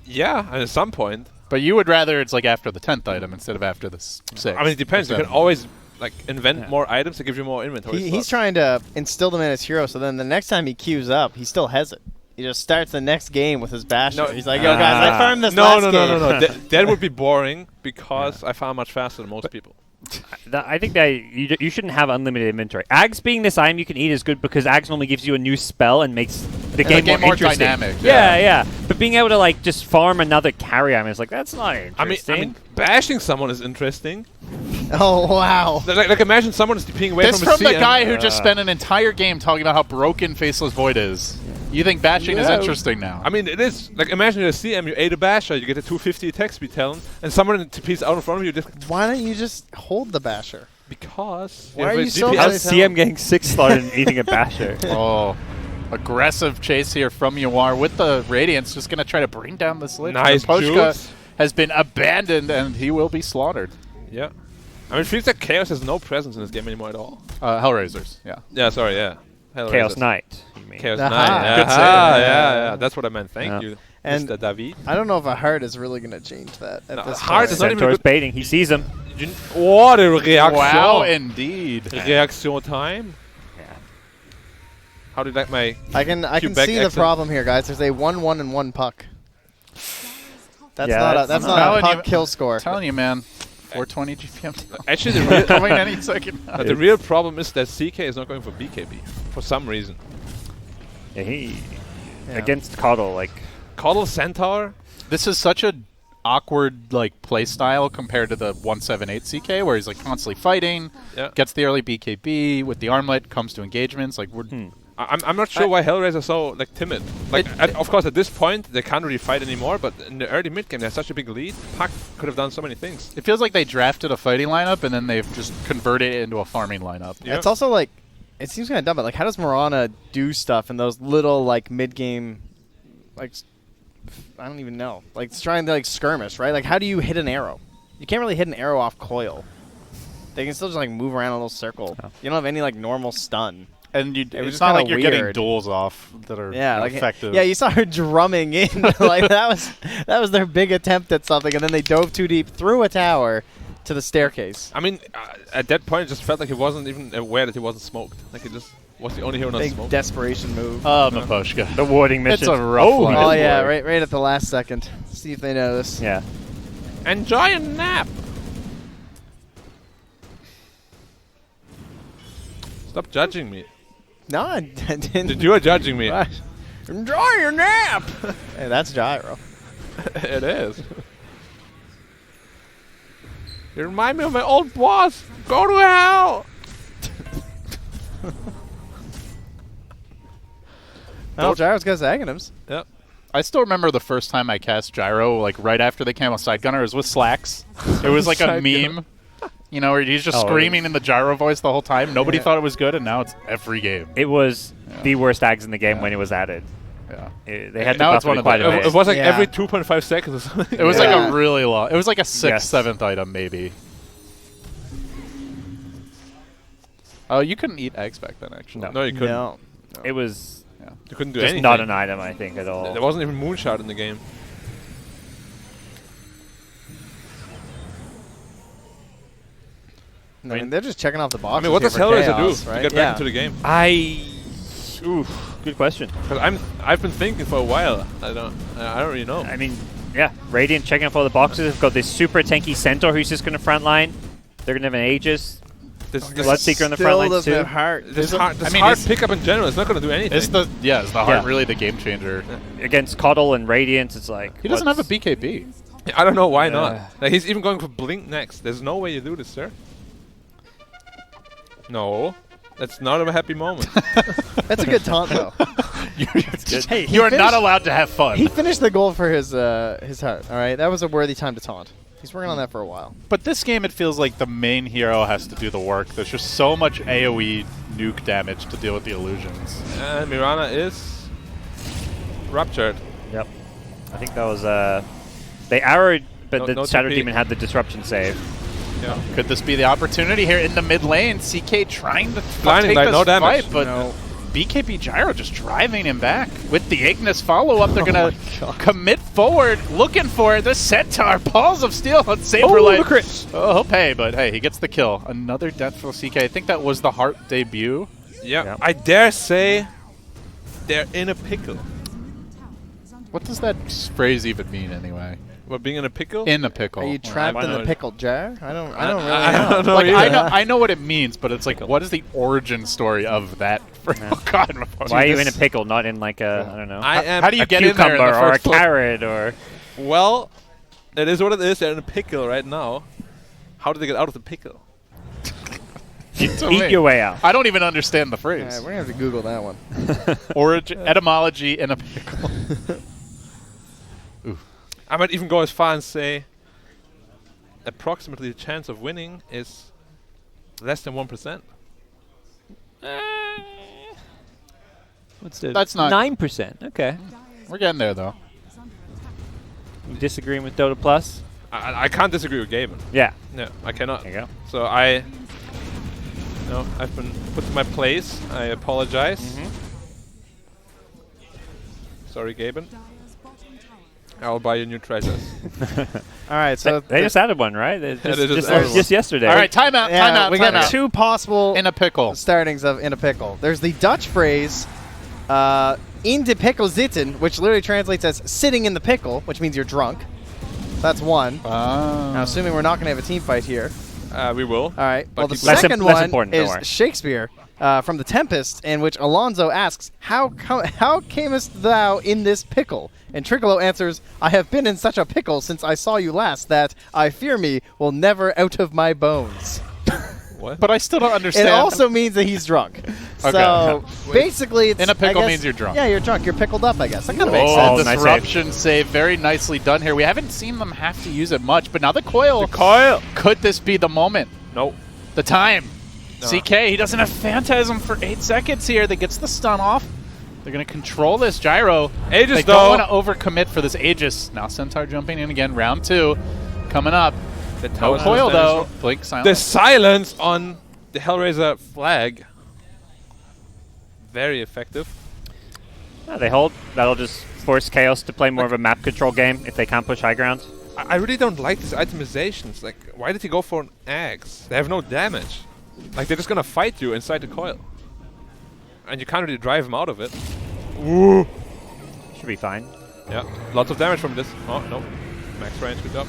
Yeah, and at some point. But you would rather it's like after the 10th item instead of after the 6th. I mean, it depends. You can 7th. always like invent more items to give you more inventory. He's slots. trying to instill them in his hero, so then the next time he queues up, he still has it. He just starts the next game with his Basher. No, He's like, yo, guys, I farmed this No, last no, game. no, no, no. That would be boring because I farm much faster than most people. I think that you shouldn't have unlimited inventory. Ags being this item you can eat is good because Ags normally gives you a new spell and makes the game more interesting. dynamic. Yeah. But being able to like just farm another carry item is like, that's not interesting. I mean, bashing someone is interesting. Oh, wow. Like imagine someone is peeing away This from a from the CM. guy who just spent an entire game talking about how broken Faceless Void is. You think bashing is interesting now? I mean, it is. Like, imagine you're a CM, you 8 a basher, you get a 250 attack speed talent, and someone in TP's out in front of you just... Why don't you just hold the basher? Because... Why are you so... How's CM getting 6 slotted and eating a basher? Oh. Aggressive chase here from Yawar with the Radiance, just going to try to bring down this Lich. Nice Poshka has been abandoned, and he will be slaughtered. Yeah. I mean, it feels like Chaos has no presence in this game anymore at all. HellRaisers, yeah. Yeah, sorry, yeah. Chaos Knight, you mean. Chaos Aha. Knight. Good save. Yeah. That's what I meant. Thank you, And Mr. David. I don't know if a heart is really going to change that at this heart point. is not even Centaur's good. baiting. He sees him. Oh, the reaction. Wow, indeed. Reaction time. Yeah. How did that my... I can Quebec see the accent. problem here, guys. There's a 1-1 and 1 puck. That's Yeah, not a, that's that's not- not a Telling puck you- kill score. Telling you, man. 420 GPM. Actually, the real... Coming any second now. But the real problem is that CK is not going for BKB for some reason. Yeah, he Yeah. against Coddle, like Coddle Centaur. This is such a awkward like play style compared to the 178 CK where he's like constantly fighting, Yeah. gets the early BKB with the armlet, comes to engagements. Like we're I'm not sure why HellRaisers are so like timid. Like of course at this point they can't really fight anymore, but in the early mid game they have such a big lead. Puck could have done so many things. it feels like they drafted a fighting lineup and then they've just converted it into a farming lineup. Yeah. It's also like, it seems kind of dumb, but like, how does Mirana do stuff in those little like mid-game, like, I don't even know, like it's trying to like skirmish, right? Like, how do you hit an arrow? You can't really hit an arrow off coil. They can still just like move around a little circle. Oh. You don't have any like normal stun. And was it's just not kinda like you're getting weird. duels off that are Yeah, like effective. yeah, you saw her drumming in. Like that was their big attempt at something, and then they dove too deep through a tower to the staircase. I mean, at that point it just felt like he wasn't even aware that he wasn't smoked. Like he just was the only hero not Big smoked. desperation move. Maposhka. the warding mission. It's a rough one. Oh Good yeah, lord. right at the last second. See if they notice. Yeah. Enjoy a nap. Stop judging me. No, I didn't. You are judging me. Right. Enjoy your nap. Hey, that's gyro. It is. You remind me of my old boss. Go to hell. Oh, gyro's got Zaganims. Yep. I still remember the first time I cast Gyro, like right after the Camel Side Gunner. It was with Slacks. It was like a Side meme. You know, where he's just Oh, screaming in the Gyro voice the whole time. Nobody Yeah. thought it was good, and now it's every game. It was the worst ags in the game when it was added. Yeah. They had to Now buff it's one it of quite the- a bit. It was like Yeah. every 2.5 seconds or something. It was like Yeah. a really long. It was like a 6th, Yes. 7th item, maybe. Oh, you couldn't eat eggs back then, actually. No, you couldn't. No. It was You couldn't do just anything. not an item, I think, at all. There wasn't even Moonshot in the game. I mean, they're just checking off the I boxes. mean, what here does for HellRaiser chaos, do right? to get back into the game? Good question. Because I've been thinking for a while. I don't really know. I mean, yeah, Radiant checking off all the boxes. They've got this super tanky Centaur who's just going to frontline. They're going to have an Aegis. This Bloodseeker on the front Still lines doesn't too. have heart. This hard is- pickup in general is not going to do anything. Is the heart Yeah. really the game changer? Against Coddle and Radiant, it's like... He doesn't have a what's- BKB. I don't know why Yeah. not. Like, he's even going for Blink next. There's no way you do this, sir. No. That's not a happy moment. That's a good taunt, though. Hey, You are finished- not allowed to have fun. He finished the goal for his heart. All right, that was a worthy time to taunt. He's working on that for a while. But this game, it feels like the main hero has to do the work. There's just so much AoE nuke damage to deal with the illusions. And Mirana is ruptured. Yep. I think that was... They arrowed, but No- the no Shadow TP. Demon had the disruption save. Yeah. Could this be the opportunity here in the mid lane? CK trying to Blinding take light, this no damage. fight, but BKB Gyro just driving him back. With the Ignis follow-up, they're going to commit forward, looking for the Centaur. Balls of Steel on Saberlight. the crit. Oh, he'll pay, but hey, he gets the kill. Another death for CK. I think that was the Heart debut. Yeah. Yeah. I dare say they're in a pickle. What does that phrase even mean anyway? What, being in a pickle? In a pickle. Are you trapped I in the know. pickle jar? I don't really I know. don't know Like, either. I know what it means, but it's like, what is the origin story of that? Oh God! Why are you in a pickle, not in like a, I don't know, I am How do you a get in there cucumber in the or a first place? carrot or... Well, it is what it is. They're in a pickle right now. How did they get out of the pickle? Eat your way out. I don't even understand the All phrase. right, we're gonna have to Google that one. Etymology in a pickle. I might even go as far and say approximately the chance of winning is less than 1%. What's the That's not- 9%. Okay. We're getting there, though. You disagreeing with Dota Plus? I can't disagree with Gaben. Yeah. No, I cannot. There you go. So I've been put to my place. I apologize. Sorry, Gaben. I'll buy you new treasures. All right, so They just added one, right? they just added one. Just yesterday. All right, timeout, timeout, we got timeout. 2 possible In a pickle. startings of in a pickle. There's the Dutch phrase, in de pickle zitten, which literally translates as sitting in the pickle, which means you're drunk. That's one. Now, assuming we're not going to have a team fight here. We will. All right. Well, the keep going. second Less one important, don't worry. is Shakespeare from The Tempest, in which Alonso asks, how camest thou in this pickle? And Tricolo answers, I have been in such a pickle since I saw you last that I fear me will never out of my bones. What? But I still don't understand. It also means that he's drunk. So basically, it's In a pickle I guess- means you're drunk. Yeah, you're drunk. You're pickled up, I guess. That kind of makes Oh, sense. nice disruption save. Very nicely done here. We haven't seen them have to use it much, but now the coil. Coil. Could this be the moment? No. The time. No. CK, he doesn't have Phantasm for 8 seconds here. That gets the stun off. They're going to control this gyro. Aegis, They though. don't want to overcommit for this Aegis. Now Centaur jumping in again. Round 2 coming up. The No tower coil, damage. though. Blink The silence. silence on the HellRaiser flag. Very effective. Yeah, they hold. That'll just force Chaos to play more of a map control game if they can't push high ground. I really don't like these itemizations. Like, why did he go for an axe? They have no damage. Like, they're just gonna fight you inside the coil. And you can't really drive them out of it. Ooh. Should be fine. Yeah, lots of damage from this. Oh, no. Max range, good job.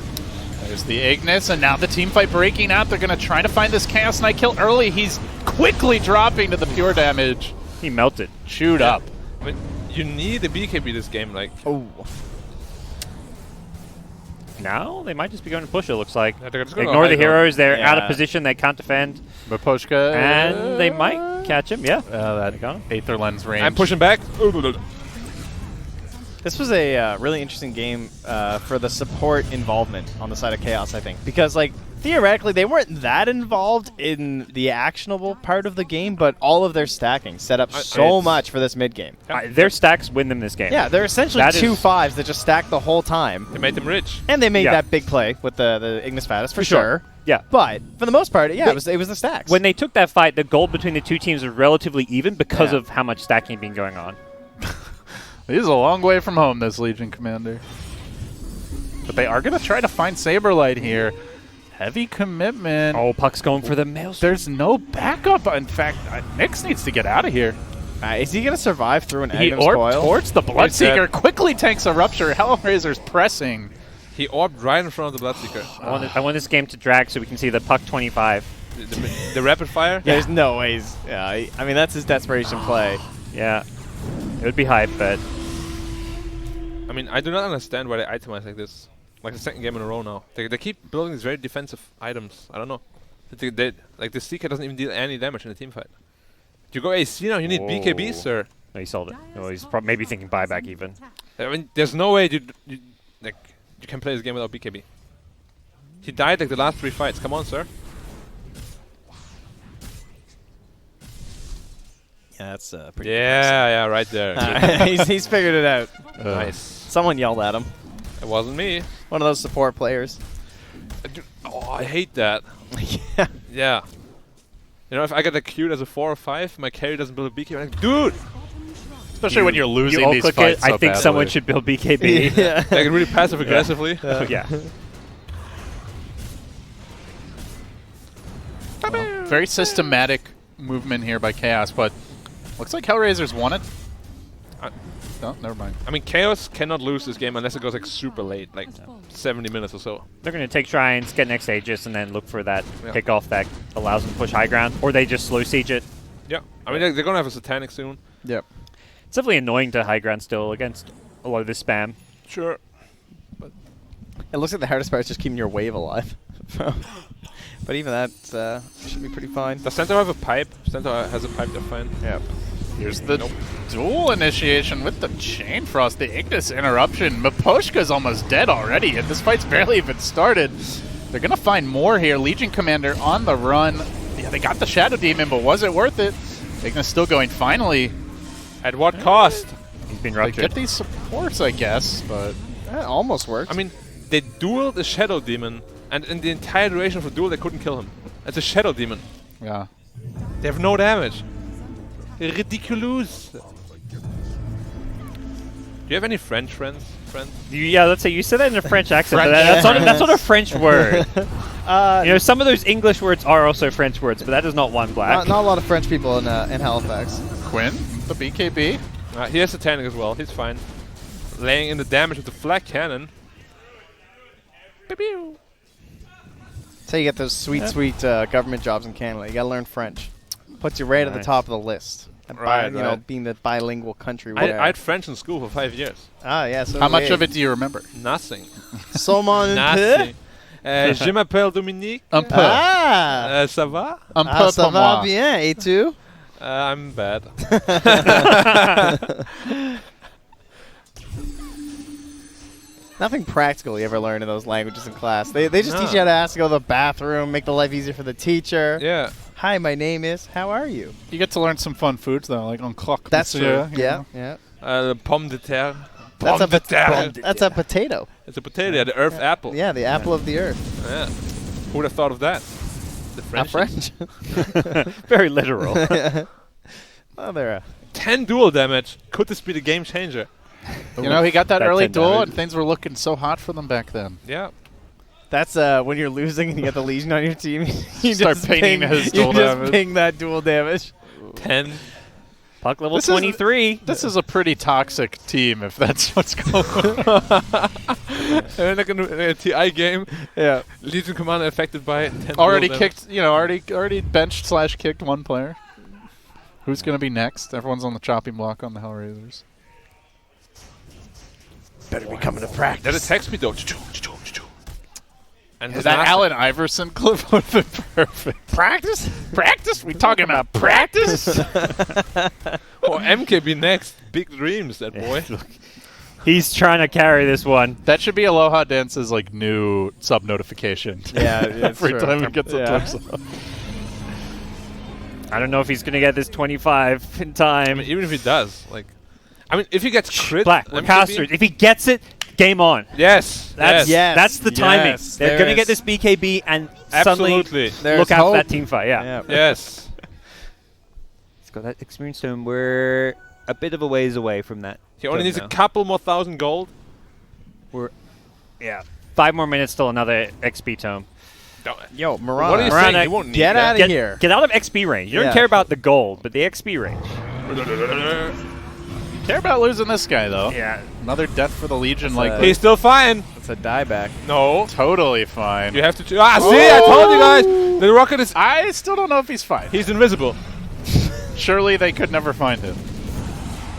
There's the Ignis, and now the team fight breaking out. They're going to try to find this Chaos Knight kill early. He's quickly dropping to the pure damage. He melted. Chewed up. I mean, you need a BKB this game, like. Oh. Now they might just be going to push, it looks like. Yeah, they're just gonna Ignore high the ground. heroes. They're out of Yeah. position. They can't defend. Baposhka. And they might catch him. Yeah. That got him. Aether Lens range. I'm pushing back. This was a really interesting game for the support involvement on the side of Chaos, I think. Because, like, theoretically, they weren't that involved in the actionable part of the game, but all of their stacking set up so it's- much for this mid-game. Their stacks win them this game. Yeah, they're essentially That 2 is- 5s that just stack the whole time. They made them rich. And they made Yeah. that big play with the Ignis Fatus, for sure. sure. Yeah. But, for the most part, yeah, it was the stacks. When they took that fight, the gold between the two teams was relatively even because Yeah. of how much stacking had been going on. He's a long way from home, this Legion Commander. But they are going to try to find Saberlight here. Heavy commitment. Oh, Puck's going for the maelstrom. There's no backup. In fact, Nyx needs to get out of here. is he going to survive through an He Agnes orbed coil? towards the Bloodseeker, dead. quickly tanks a rupture. HellRaisers pressing. He orbed right in front of the Bloodseeker. I want this game to drag so we can see the Puck 25. The rapid fire? There's no ways. Yeah, I mean, that's his desperation play. Yeah. It would be hype, but I mean, I do not understand why they itemize like this. Like the second game in a row now. They keep building these very defensive items. I don't know. Like the Seeker doesn't even deal any damage in a team fight. You go AC now, you need BKB, sir. no, he sold it. Oh, he's maybe thinking buyback even. I mean, there's no way you can play this game without BKB. He died like the last 3 fights. Come on, sir. Yeah, that's pretty Yeah, right there. he's figured it out. Nice. Someone yelled at him. It wasn't me. One of those support players. Oh, I hate that. Yeah. Yeah. You know, if I get queued as a 4 or 5, my carry doesn't build a BKB. I'm like, dude! Especially when you're losing you these click fights it. I so think someone badly. should build BKB. Yeah. Like, really passive aggressively. Yeah. Very systematic movement here by Chaos, but looks like HellRaisers won it. No, never mind. I mean, Chaos cannot lose this game unless it goes like super late, like 70 minutes or so. They're going to take Shrines, get next Aegis, and then look for that Yeah. kickoff that allows them to push high ground. Or they just slow siege it. Yeah. I mean, they're going to have a Satanic soon. Yep. It's definitely annoying to high ground still against a lot of this spam. Sure. It looks like the hardest part is just keeping your wave alive. But even that should be pretty fine. Does Centaur have a pipe? Centaur has a pipe, they're fine. Yep. Here's the dual initiation with the Chain Frost, the Ignis interruption. Miposhka's almost dead already, and this fight's barely even started. They're going to find more here. Legion Commander on the run. Yeah, they got the Shadow Demon, but was it worth it? Ignis still going finally. At what cost? He's been They ruptured. get these supports, I guess, but That almost worked. I mean, they dueled the Shadow Demon, and in the entire duration of the duel, they couldn't kill him. It's a Shadow Demon. yeah. They have no damage. Ridiculous. Do you have any French friends? Yeah, let's say you said that in a French accent, but French. that's not a French word. Uh, You know, some of those English words are also French words, but that is not one black. not a lot of French people in Halifax. Quinn, the BKB. He has Satanic as well. He's fine. Laying in the damage with the Flak Cannon. Pew-pew. That's how you get those sweet government jobs in Canada. You gotta learn French. Puts you right at the Nice. top of the list. And Right, you know, right. being the bilingual country. I where- had French in school for 5 years. Ah, yeah. So How much of it do you remember? Nothing. Saumon Nothing. Je m'appelle Dominique. Un peu. Ah, Ça va? Un peu ça pour va moi. bien. Et tu? I'm bad. Nothing practical you ever learn in those languages in class. They just No. teach you how to ask to go to the bathroom, make the life easier for the teacher. Yeah. Hi, my name is. How are you? You get to learn some fun foods, though, like on clock. That's true. monsieur, you Yeah, know. yeah. Pomme de terre. That's a, Pomme de terre. that's a potato. It's a potato, the earth apple. Yeah, the apple of the earth. Yeah. Who would have thought of that? The Not French. French. Very literal. Oh, they're 10 dual damage. Could this be the game changer? You know, he got that That's early a duel, damage. and things were looking so hot for them back then. Yeah. That's when you're losing and you got the Legion on your team. You Start just painting ping, his you dual just damage. ping that dual damage. 10. Puck level This is- 23. This is a pretty toxic team, if that's what's going on. And like in a TI game, Yeah. Legion Commander affected by 10 Already dual damage. kicked, you know, already benched / kicked one player. Who's going to be next? Everyone's on the chopping block on the HellRaisers. Better be coming to practice. That attacks me though. And Is his that master- Allen Iverson clip would have been perfect. Practice? Practice? We talking about practice? Or MKB next. Big dreams, that boy. He's trying to carry this one. That should be Aloha Dance's like new sub notification. Yeah, it's Every true. time he gets a Yeah. torso. I don't know if he's going to get this 25 in time. I mean, even if he does, like, I mean, if he gets crit, Black, we're casters. If he gets it, game on. Yes, That's Yes. that's the timing. Yes, They're there going to is. get this BKB and absolutely. suddenly look out for that team fight. Yeah. Yeah. Yes. He's got that experience stone. We're a bit of a ways away from that. He only Don't needs know. a couple more 1,000 gold. Yeah. 5 more minutes till another XP tome. Yo, Mirana. What are you Mirana, saying? He won't need get that. out of here. Get out of XP range. You don't Yeah. care about the gold, but the XP range. Care about losing this guy though. Yeah. Another death for the Legion. That's Like a- He's still fine. It's a dieback. No. totally fine. You have to. See, I told you guys. The rocket is. I still don't know if he's fine. He's invisible. Surely they could never find him.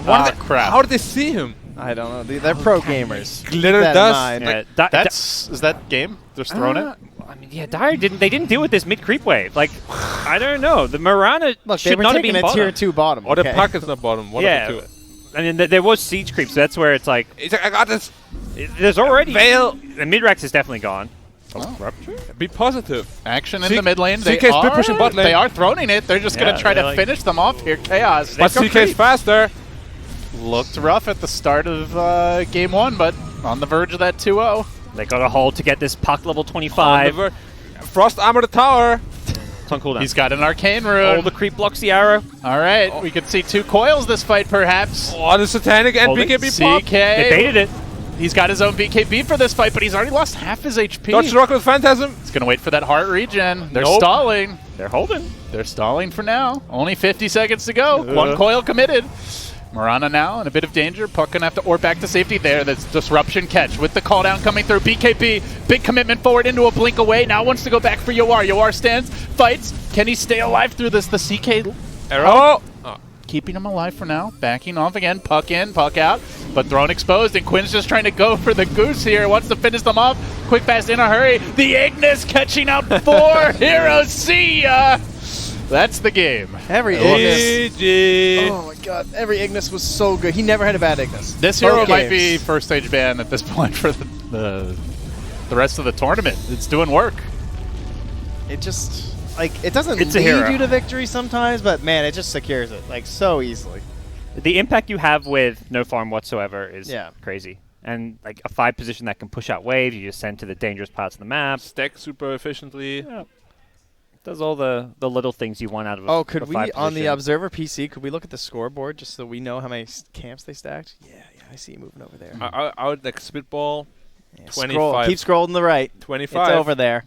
What did they- crap. How did they see him? I don't know. They're pro gamers. Glitter Keep that in dust. mind. Yeah, Is that game? Just throwing it? I mean, yeah, Dire didn't deal with this mid creep wave. Like, I don't know. The Mirana Look, should they were not have taking been a tier bottom. 2 bottom. Or the okay? pocket's not bottom. One Yeah. of the two. I mean, there was siege creep, so that's where it's like He's like, I got this. there's already Veil. The mid Rex is definitely gone. Be positive. Action in C- the mid lane. They CK's been are, pushing bot lane. they are throwing it. They're just going Yeah, to try they're to like- finish them off here. Chaos. But go CK's creep. faster. Looked rough at the start of game 1, but on the verge of that 2-0. They got a hold to get this puck level On 25. the Frost armor the tower. It's on cooldown. He's got an arcane rune. All the creep blocks the arrow. All right, we could see 2 coils this fight, perhaps. Oh, the Satanic and Hold it. BKB pop. CK. They baited it. He's got his own BKB for this fight, but he's already lost half his HP. Dodge the rocket with Phantasm. He's going to wait for that heart regen. They're Nope. stalling. They're holding. They're stalling for now. Only 50 seconds to go. 1 coil committed. Mirana now in a bit of danger. Puck gonna have to orb back to safety there. That's disruption catch with the call down coming through. BKB, big commitment forward into a blink away. Now wants to go back for Yoar. Yoar stands, fights. Can he stay alive through this? The CK. Arrow. Oh. keeping him alive for now. Backing off again, puck in, puck out, but throne exposed, and Quinn's just trying to go for the goose here. Wants to finish them off. Quick pass in a hurry. The Ignis catching out 4 heroes. See ya! That's the game. Every Ignis. Oh my god, every Ignis was so good. He never had a bad Ignis. This hero might be first stage ban at this point for the rest of the tournament. It's doing work. It just, like, it doesn't It's a lead hero. you to victory sometimes, but man, it just secures it, like, so easily. The impact you have with no farm whatsoever is Yeah. crazy. And like a 5 position that can push out waves, you just send to the dangerous parts of the map. Stack super efficiently. Yeah. Does all the little things you want out of a Oh, could a we, 5 on the position. Observer PC, could we look at the scoreboard just so we know how many camps they stacked? Yeah, I see you moving over there. I would like spitball. Yeah, 25. Keep scrolling to the right. 25. It's over there.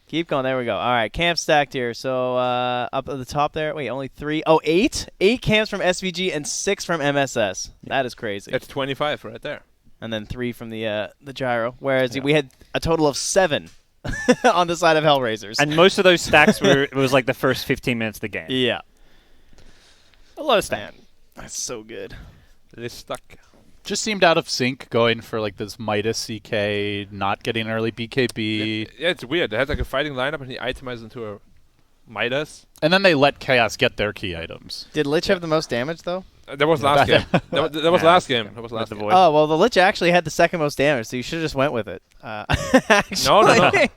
Keep going. There we go. All right, camp stacked here. So up at the top there. Wait, only 3. Oh, 8? 8 camps from SVG and 6 from MSS. That is crazy. That's 25 right there. And then 3 from the gyro. Whereas we had a total of 7 on the side of HellRaisers. And most of those stacks were it was like the first 15 minutes of the game. yeah, A lot of stacks. man, that's so good. They stuck. Just seemed out of sync going for like this Midas CK, not getting early BKB. Yeah, it's weird. They had like a fighting lineup and he itemized into a Midas. And then they let Chaos get their key items. Did Lich have the most damage though? That was last game. That was last game. That was With last the game. void. Oh well, the Lich actually had the second most damage, so you should have just went with it. Actually,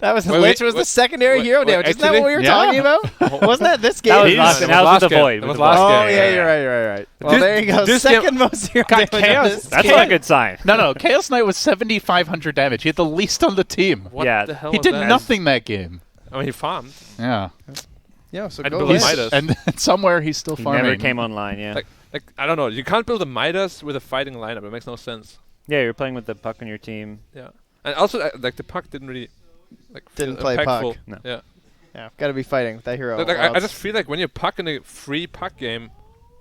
that was Wait, Lich wait, was the wait, secondary wait, hero wait, damage. Isn't that actually? what we were Yeah. talking about? Wasn't that this game? That was He's- last, that that was was last the game. void. That with was the last void. Oh game. yeah, you're right. You're right. Well, This- there you go. this Second most hero God, damage. Chaos- on this That's game. not a good sign. No, Chaos Knight was 7,500 damage. He had the least on the team. What Yeah. the hell He was did that? nothing that game. I mean, he farmed. Yeah. Yeah, so I'd go build a Lich. Midas. And somewhere he's still He farming. never came online, yeah. Like I don't know. You can't build a Midas with a fighting lineup. It makes no sense. Yeah, you're playing with the puck on your team. Yeah. And also, like the puck didn't really like Didn't feel play impactful. puck. No. Yeah. Yeah, got to be fighting with that hero. Like, or I else- just feel like when you're puck in a free puck game,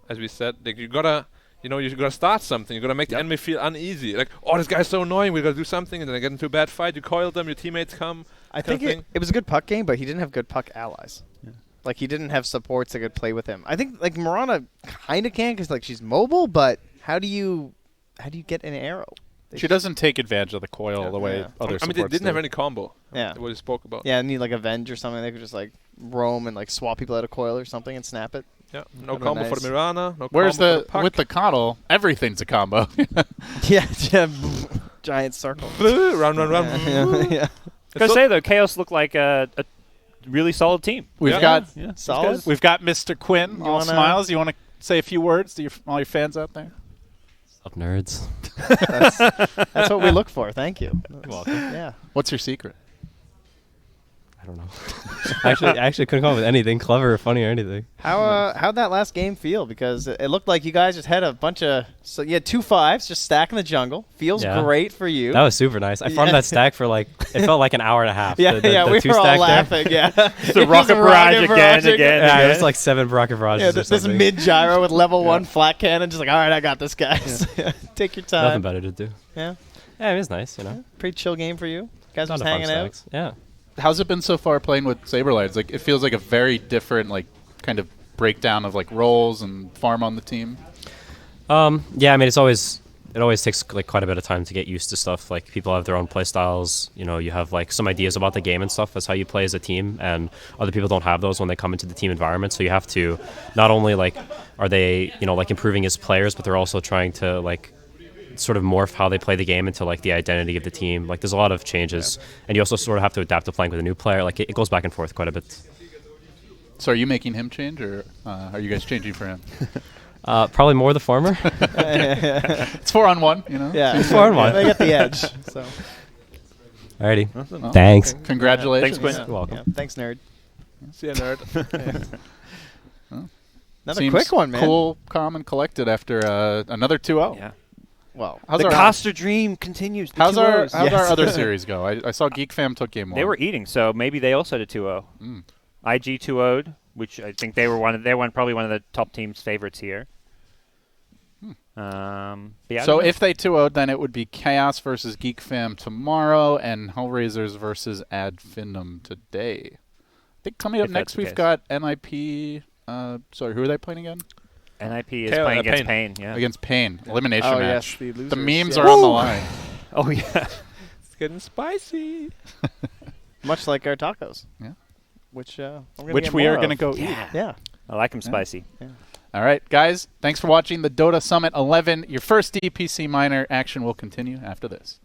as we said, like you gotta, you gotta start something. You gotta make the enemy feel uneasy. Like, oh, this guy's so annoying. We gotta do something, and then they get into a bad fight. You coil them. Your teammates come. I kind think of thing. it was a good puck game, but he didn't have good puck allies. Like he didn't have supports that could play with him. I think like Mirana kind of can because like she's mobile, but how do you get an arrow? She doesn't take advantage of the coil Yeah. the way Yeah. other I mean, they supports didn't have do. any combo. Yeah. What you spoke about. Yeah, need like Avenge or something. They could just like roam and like swap people out of coil or something and snap it. Yeah. No That'd be combo for nice. the Mirana. No Where's combo for the the puck. with the coddle? Everything's a combo. yeah, giant circle. run. yeah. Gotta say though, Chaos looked like a really solid team. We've Yeah. got Yeah. Solid. we've got Mr. Quinn. You All wanna- smiles. You want to say a few words to all your fans out there? Up, nerds. That's what we look for. Thank you. You're welcome. Yeah. What's your secret? I don't know. I actually couldn't come up with anything clever or funny or anything. How'd that last game feel? Because it looked like you guys just had a bunch of you had 2 5s just stacking the jungle. Feels Yeah. great for you. That was super nice. I farmed Yeah. that stack for like, it felt like an hour and a half. yeah, the, yeah, the we two were all stack there. laughing. Yeah, The rocket barrage again. Yeah, it was like 7 rocket barrages Yeah, or this something. mid gyro with level 1 flat cannon, just like, all right, I got this, guys. Take your time. Nothing better to do. Yeah, Yeah, it was nice, you know. pretty chill game for you. Guys Ton just of fun hanging out. stacks. Yeah. How's it been so far playing with Saberlights? Like, it feels like a very different, like, kind of breakdown of like roles and farm on the team. Yeah, I mean, it always takes like quite a bit of time to get used to stuff. Like people have their own play styles. You know, you have like some ideas about the game and stuff. That's how you play as a team, and other people don't have those when they come into the team environment. So you have to not only like are they like improving as players, but they're also trying to like sort of morph how they play the game into like the identity of the team. Like there's a lot of changes, and you also sort of have to adapt to playing with a new player. Like it goes back and forth quite a bit. So are you making him change, or are you guys changing for him? Probably more the former. It's 4-on-1, you know? Yeah, 4-on-1. They got the edge. So Alrighty. Well, Thanks. Congratulations. Thanks, Quinn. You're welcome. Yeah, thanks, nerd. See ya, nerd. Another Seems quick one, man. Cool, calm, and collected after another 2-0. Yeah. Well, How's The our Costa dream continues. The how's our 2-0s. how's our Yes. other series go? I saw Geek Fam took game 1. They were eating, so maybe they also had a 2-0. Mm. IG 2-0'd, which I think they were probably one of the top teams' favorites here. But yeah, I So don't know. if they 2-0'd, then it would be Chaos versus Geek Fam tomorrow and HellRaisers versus Ad Findom today. I think coming up If next that's the we've case. got NIP Sorry, who are they playing again? NIP is playing against Pain. Yeah. Against Pain. Elimination Oh, match. yes, the The losers, memes yeah. are on the line. Oh yeah. It's getting spicy. Much like our tacos. Yeah. Which we are going to go eat. Yeah. I like them spicy. All right, guys. Thanks for watching the Dota Summit 11. Your first DPC minor action will continue after this.